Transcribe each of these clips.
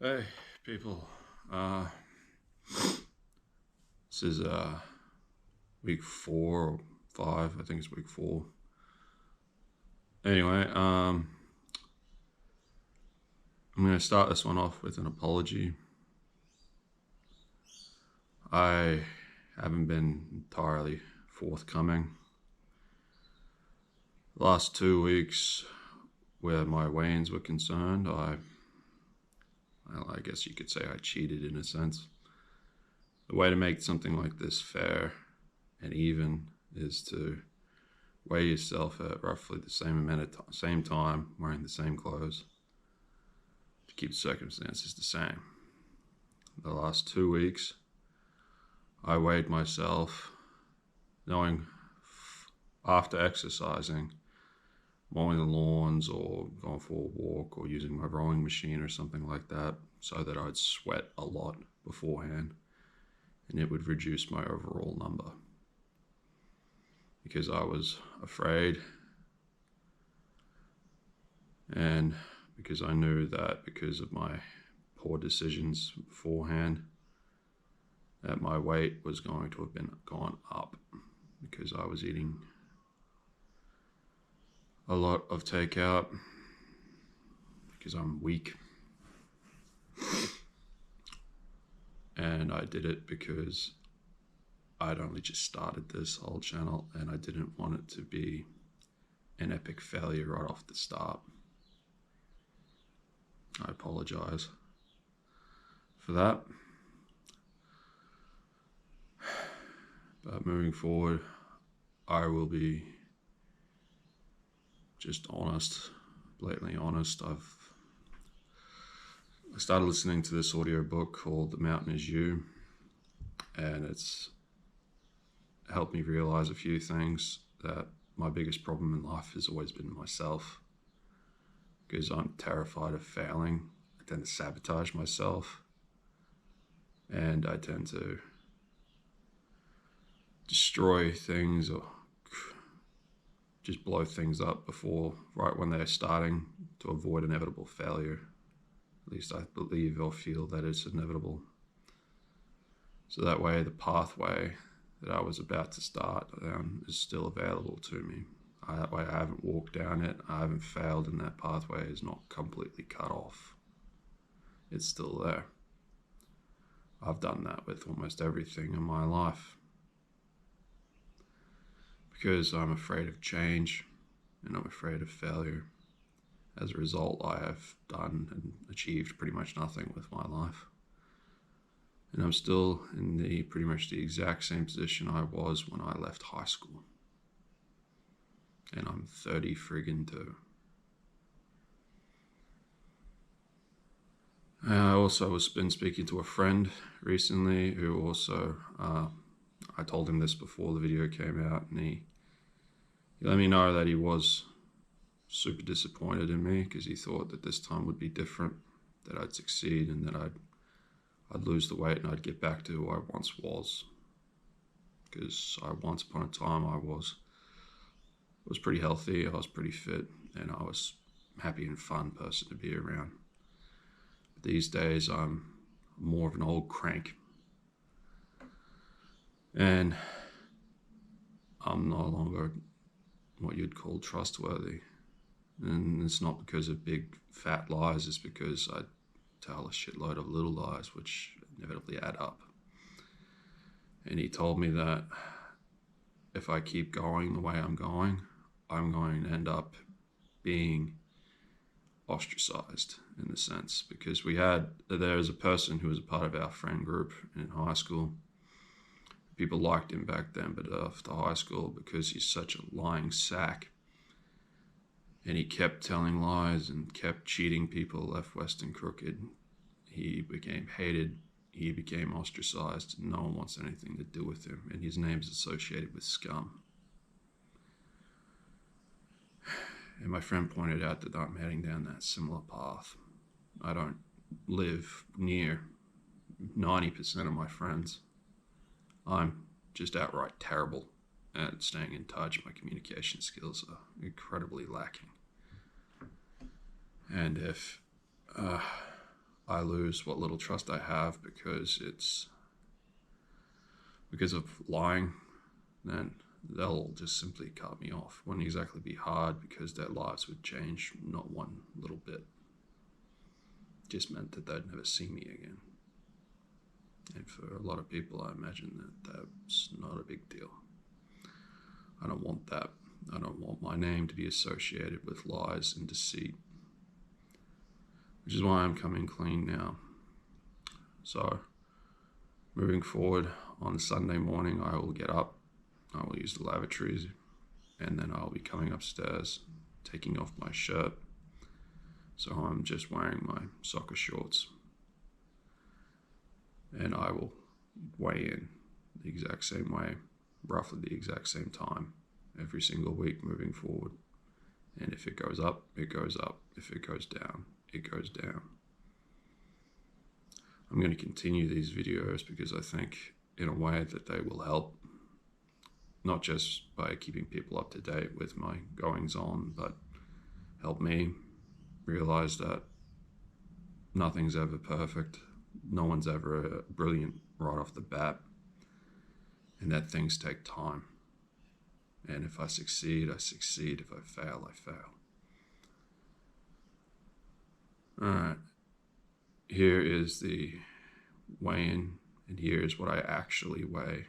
Hey, people. This is week 4 or 5. I think it's week 4. Anyway, I'm going to start this one off with an apology. I haven't been entirely forthcoming. The last 2 weeks, where my weigh-ins were concerned, I guess you could say I cheated in a sense. The way to make something like this fair and even is to weigh yourself at roughly the same time, wearing the same clothes, to keep the circumstances the same. The last 2 weeks, I weighed myself, knowing after exercising, mowing the lawns or going for a walk or using my rowing machine or something like that, so that I'd sweat a lot beforehand and it would reduce my overall number. Because I was afraid, and because I knew that because of my poor decisions beforehand, that my weight was going to have gone up because I was eating a lot of takeout because I'm weak. And I did it because I'd only just started this whole channel and I didn't want it to be an epic failure right off the start. I apologize for that. But moving forward, I will be just honest, blatantly honest. I started listening to this audiobook called The Mountain Is You, and it's helped me realize a few things. That my biggest problem in life has always been myself, because I'm terrified of failing. I tend to sabotage myself, and I tend to destroy things or just blow things up right when they're starting, to avoid inevitable failure. At least I believe or feel that it's inevitable. So that way the pathway that I was about to start is still available to me. That way I haven't walked down it, I haven't failed, and that pathway is not completely cut off. It's still there. I've done that with almost everything in my life. Because I'm afraid of change and I'm afraid of failure. As a result, I have done and achieved pretty much nothing with my life. And I'm still in pretty much the exact same position I was when I left high school. And I'm 30 friggin' 2. I also been speaking to a friend recently who also, I told him this before the video came out, and he let me know that he was super disappointed in me because he thought that this time would be different, that I'd succeed and that I'd lose the weight and I'd get back to who I once was. Because once upon a time I was pretty healthy, I was pretty fit, and I was a happy and fun person to be around. But these days I'm more of an old crank. And I'm no longer what you'd call trustworthy. And it's not because of big fat lies, it's because I tell a shitload of little lies which inevitably add up. And he told me that if I keep going the way I'm going to end up being ostracized in a sense, because there's a person who was a part of our friend group in high school. People liked him back then, but after high school, because he's such a lying sack, and he kept telling lies and kept cheating people left, west, and crooked, he became hated, he became ostracized, and no one wants anything to do with him, and his name's associated with scum. And my friend pointed out that I'm heading down that similar path. I don't live near 90% of my friends. I'm just outright terrible at staying in touch. My communication skills are incredibly lacking. And if I lose what little trust I have because of lying, then they'll just simply cut me off. Wouldn't exactly be hard because their lives would change not one little bit. Just meant that they'd never see me again. And for a lot of people, I imagine that that's not a big deal. I don't want that. I don't want my name to be associated with lies and deceit, which is why I'm coming clean now. So, moving forward, on Sunday morning, I will get up, I will use the lavatories, and then I'll be coming upstairs, taking off my shirt. So I'm just wearing my soccer shorts. And I will weigh in the exact same way, roughly the exact same time, every single week moving forward. And if it goes up, it goes up. If it goes down, it goes down. I'm going to continue these videos because I think in a way that they will help, not just by keeping people up to date with my goings on, but help me realize that nothing's ever perfect. No one's ever brilliant right off the bat, and that things take time. And if I succeed, I succeed. If I fail, I fail. All right. Here is the weigh-in, and here's what I actually weigh.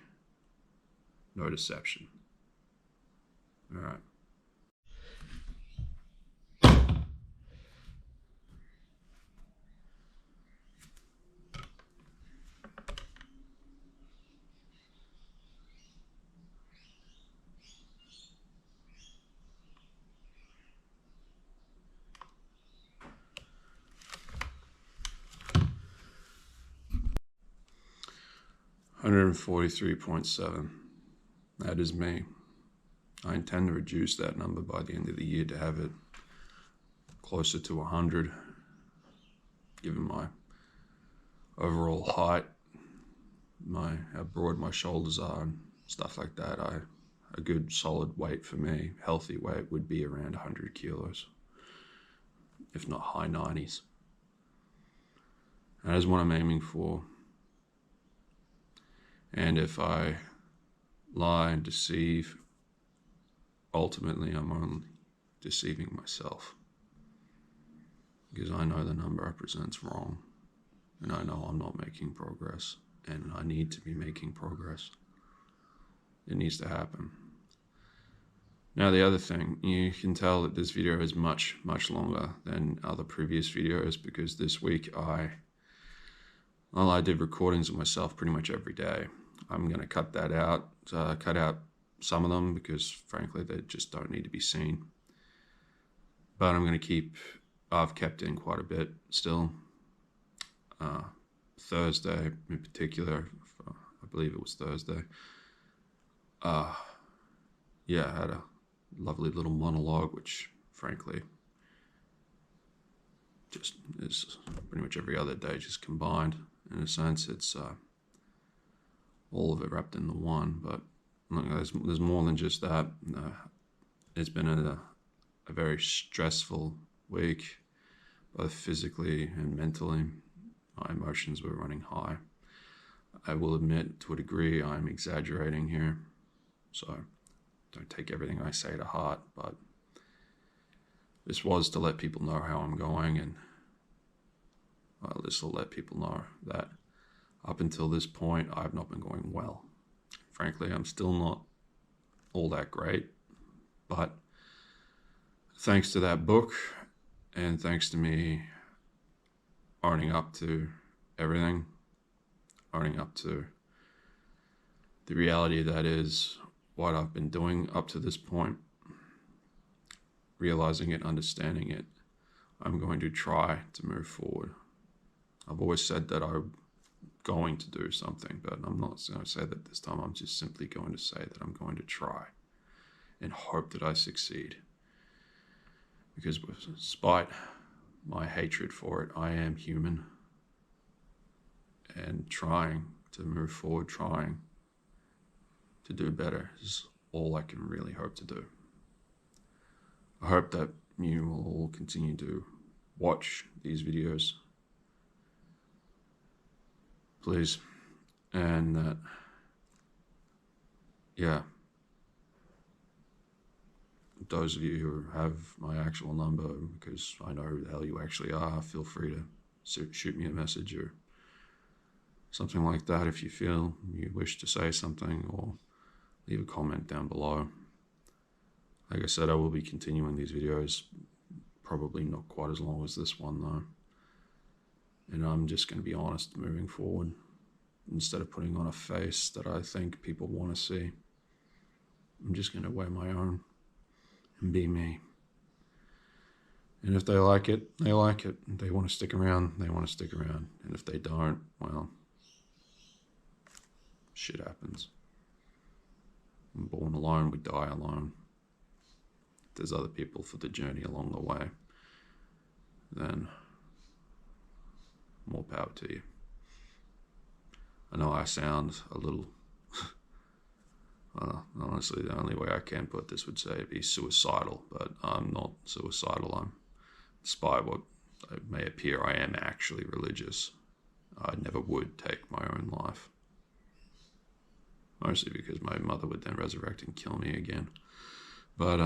No deception. All right. 143.7. That is me. I intend to reduce that number by the end of the year to have it closer to 100, given my overall height, how broad my shoulders are and stuff like that. A good solid weight for me, healthy weight, would be around 100 kilos, if not high 90s. That is what I'm aiming for. And if I lie and deceive, ultimately I'm only deceiving myself, because I know the number represents wrong, and I know I'm not making progress, and I need to be making progress. It needs to happen. Now, the other thing, you can tell that this video is much, much longer than other previous videos, because this week I did recordings of myself pretty much every day. I'm going to cut that out, cut out some of them because frankly they just don't need to be seen. But I'm going to I've kept in quite a bit still. Thursday in particular, I believe it was Thursday. I had a lovely little monologue, which frankly just is pretty much every other day just combined. In a sense, it's all of it wrapped into one, but there's more than just that. It's been a very stressful week, both physically and mentally. My emotions were running high. I will admit, to a degree, I'm exaggerating here, so don't take everything I say to heart, but this was to let people know how I'm going, and this will let people know that up until this point, I've not been going well. Frankly, I'm still not all that great, but thanks to that book, and thanks to me owning up to everything, owning up to the reality that is what I've been doing up to this point, realizing it, understanding it, I'm going to try to move forward. I've always said that I'm going to do something, but I'm not going to say that this time. I'm just simply going to say that I'm going to try and hope that I succeed. Because despite my hatred for it, I am human, and trying to move forward, trying to do better is all I can really hope to do. I hope that you will all continue to watch these videos please. And that, yeah, those of you who have my actual number, because I know who the hell you actually are, feel free to shoot me a message or something like that if you feel you wish to say something, or leave a comment down below. Like I said, I will be continuing these videos, probably not quite as long as this one though. And I'm just going to be honest moving forward, instead of putting on a face that I think people want to see. I'm just going to wear my own and be me. And if they like it, they like it. If they want to stick around, they want to stick around. And if they don't, well, shit happens. I'm born alone, we die alone. If there's other people for the journey along the way, then more power to you. I know I sound a little, honestly, the only way I can put this would say be suicidal, but I'm not suicidal. Despite what it may appear, I am actually religious. I never would take my own life. Mostly because my mother would then resurrect and kill me again. But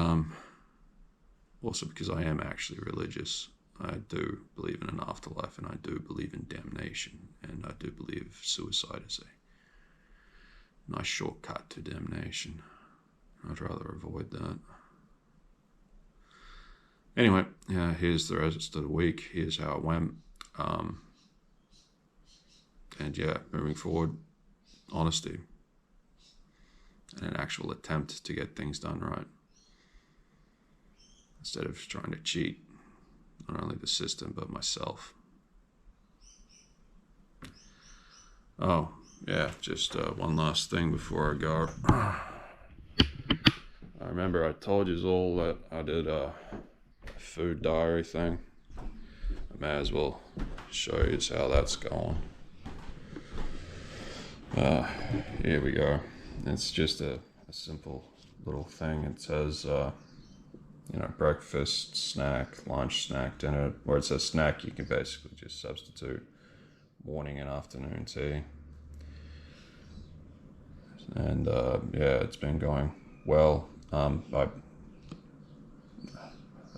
also because I am actually religious. I do believe in an afterlife, and I do believe in damnation, and I do believe suicide is a nice shortcut to damnation. I'd rather avoid that. Anyway, yeah, here's the rest of the week. Here's how it went. And yeah, moving forward, honesty and an actual attempt to get things done right, instead of trying to cheat not only the system but myself. Oh yeah, just one last thing before I go. I remember I told you all that I did a food diary thing. I may as well show you how that's going. Here we go. It's just a simple little thing. It says, breakfast, snack, lunch, snack, dinner. Where it says snack, you can basically just substitute morning and afternoon tea. And yeah, it's been going well. I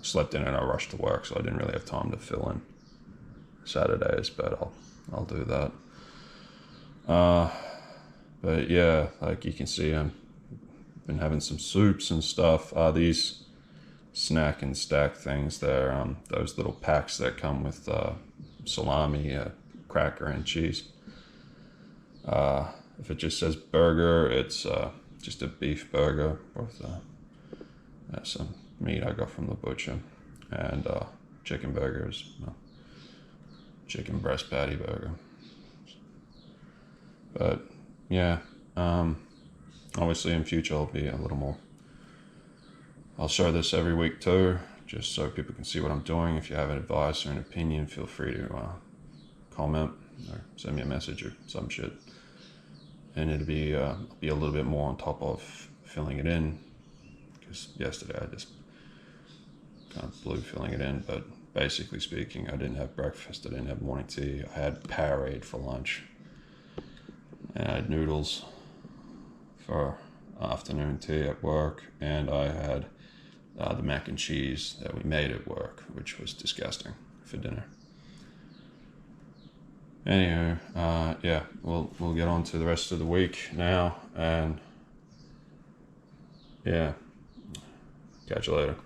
slept in and I rushed to work, so I didn't really have time to fill in Saturdays, but I'll do that. But yeah, like you can see, I've been having some soups and stuff. These snack and stack things, they're those little packs that come with salami, cracker, and cheese. If it just says burger, it's just a beef burger with some meat I got from the butcher, and chicken burgers, chicken breast patty burger. But yeah, obviously in future I'll be a little more. I'll show this every week too, just so people can see what I'm doing. If you have an advice or an opinion, feel free to comment or send me a message or some shit. And it'll be a little bit more on top of filling it in, because yesterday I just kind of blew filling it in. But basically speaking, I didn't have breakfast, I didn't have morning tea, I had Powerade for lunch, and I had noodles for afternoon tea at work, and I had the mac and cheese that we made at work, which was disgusting, for dinner. Anywho, yeah, we'll get on to the rest of the week now, and yeah, catch you later.